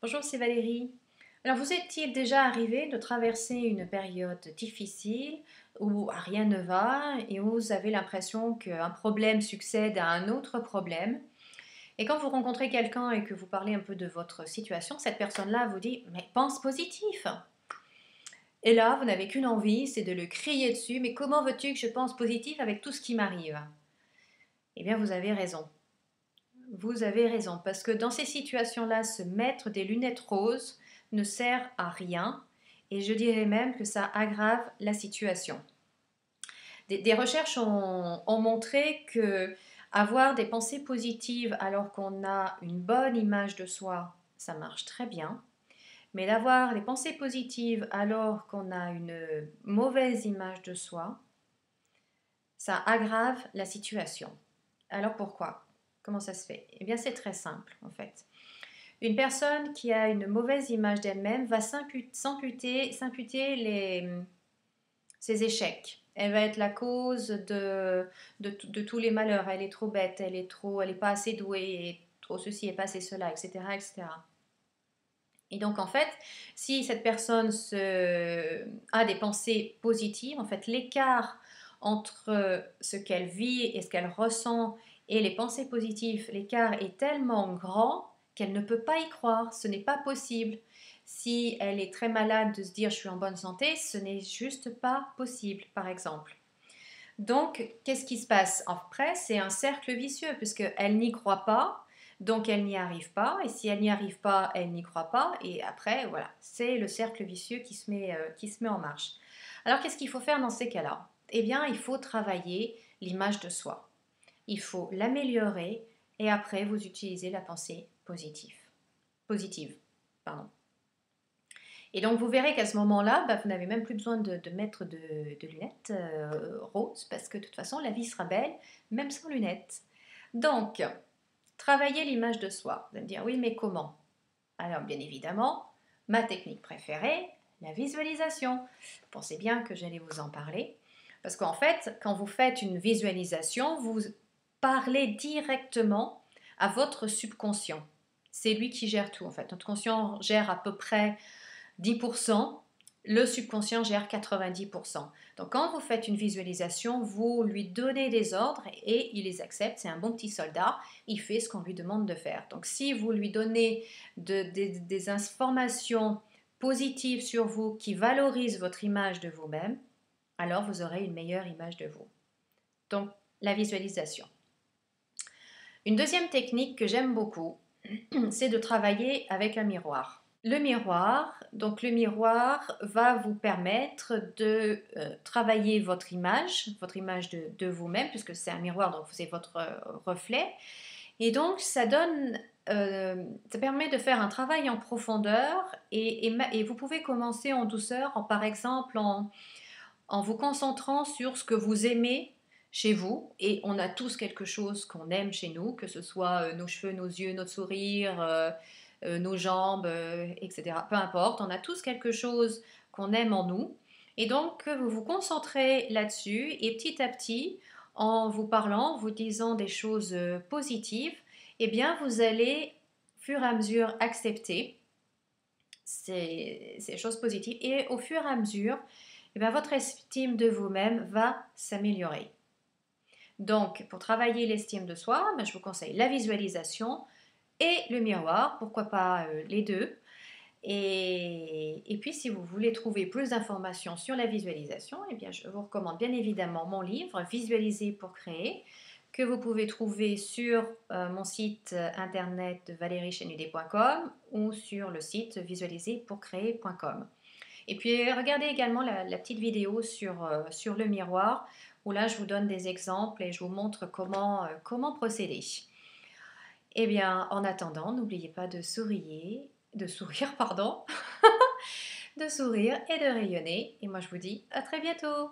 Bonjour, c'est Valérie. Alors, vous est-il déjà arrivé de traverser une période difficile où rien ne va et où vous avez l'impression qu'un problème succède à un autre problème? Et quand vous rencontrez quelqu'un et que vous parlez un peu de votre situation, cette personne-là vous dit: Mais pense positif! Et là, vous n'avez qu'une envie, c'est de le crier dessus: Mais comment veux-tu que je pense positif avec tout ce qui m'arrive? Eh bien, vous avez raison. Vous avez raison, parce que dans ces situations-là, se mettre des lunettes roses ne sert à rien, et je dirais même que ça aggrave la situation. Des recherches ont montré que avoir des pensées positives alors qu'on a une bonne image de soi, ça marche très bien, mais d'avoir des pensées positives alors qu'on a une mauvaise image de soi, ça aggrave la situation. Alors pourquoi? Comment ça se fait? Eh bien, c'est très simple en fait. Une personne qui a une mauvaise image d'elle-même va s'imputer ses échecs. Elle va être la cause de tous les malheurs. Elle est trop bête, elle est pas assez douée, trop ceci et pas assez cela, etc., etc. Et donc en fait, si cette personne a des pensées positives, en fait l'écart entre ce qu'elle vit et ce qu'elle ressent et les pensées positives, l'écart est tellement grand qu'elle ne peut pas y croire, ce n'est pas possible. Si elle est très malade de se dire je suis en bonne santé, ce n'est juste pas possible, par exemple. Donc, qu'est-ce qui se passe? Après, c'est un cercle vicieux, puisqu'elle n'y croit pas, donc elle n'y arrive pas, et si elle n'y arrive pas, elle n'y croit pas, et après, voilà, c'est le cercle vicieux qui se met en marche. Alors, qu'est-ce qu'il faut faire dans ces cas-là? Eh bien, il faut travailler l'image de soi. Il faut l'améliorer, et après, vous utilisez la pensée positive. Positive, pardon. Et donc vous verrez qu'à ce moment-là, bah, vous n'avez même plus besoin de mettre de lunettes roses parce que de toute façon la vie sera belle même sans lunettes. Donc, travaillez l'image de soi. Vous allez me dire oui mais comment? Alors bien évidemment, ma technique préférée, la visualisation. Pensez bien que j'allais vous en parler. Parce qu'en fait, quand vous faites une visualisation, vous parlez directement à votre subconscient. C'est lui qui gère tout en fait. Notre conscient gère à peu près 10%, le subconscient gère 90%. Donc quand vous faites une visualisation, vous lui donnez des ordres et il les accepte. C'est un bon petit soldat, il fait ce qu'on lui demande de faire. Donc si vous lui donnez des informations positives sur vous qui valorisent votre image de vous-même, alors vous aurez une meilleure image de vous. Donc la visualisation. Une deuxième technique que j'aime beaucoup, c'est de travailler avec un miroir. Le miroir va vous permettre de travailler votre image de vous-même, puisque c'est un miroir, donc c'est votre reflet. Et donc, ça permet de faire un travail en profondeur et vous pouvez commencer en douceur, par exemple en vous concentrant sur ce que vous aimez chez vous. Et on a tous quelque chose qu'on aime chez nous, que ce soit nos cheveux, nos yeux, notre sourire, nos jambes, etc. Peu importe, on a tous quelque chose qu'on aime en nous. Et donc, vous vous concentrez là-dessus et petit à petit, en vous parlant, vous disant des choses positives, eh bien, vous allez, au fur et à mesure, accepter ces choses positives. Et au fur et à mesure, eh bien, votre estime de vous-même va s'améliorer. Donc, pour travailler l'estime de soi, ben, je vous conseille la visualisation et le miroir, pourquoi pas les deux. Et puis, si vous voulez trouver plus d'informations sur la visualisation, eh bien, je vous recommande bien évidemment mon livre Visualiser pour créer, que vous pouvez trouver sur mon site internet valeriechenudé.com ou sur le site visualiserpourcréer.com. Et puis regardez également la petite vidéo sur le miroir, où là je vous donne des exemples et je vous montre comment procéder. Eh bien, en attendant, n'oubliez pas de sourire, pardon, de sourire et de rayonner. Et moi je vous dis à très bientôt.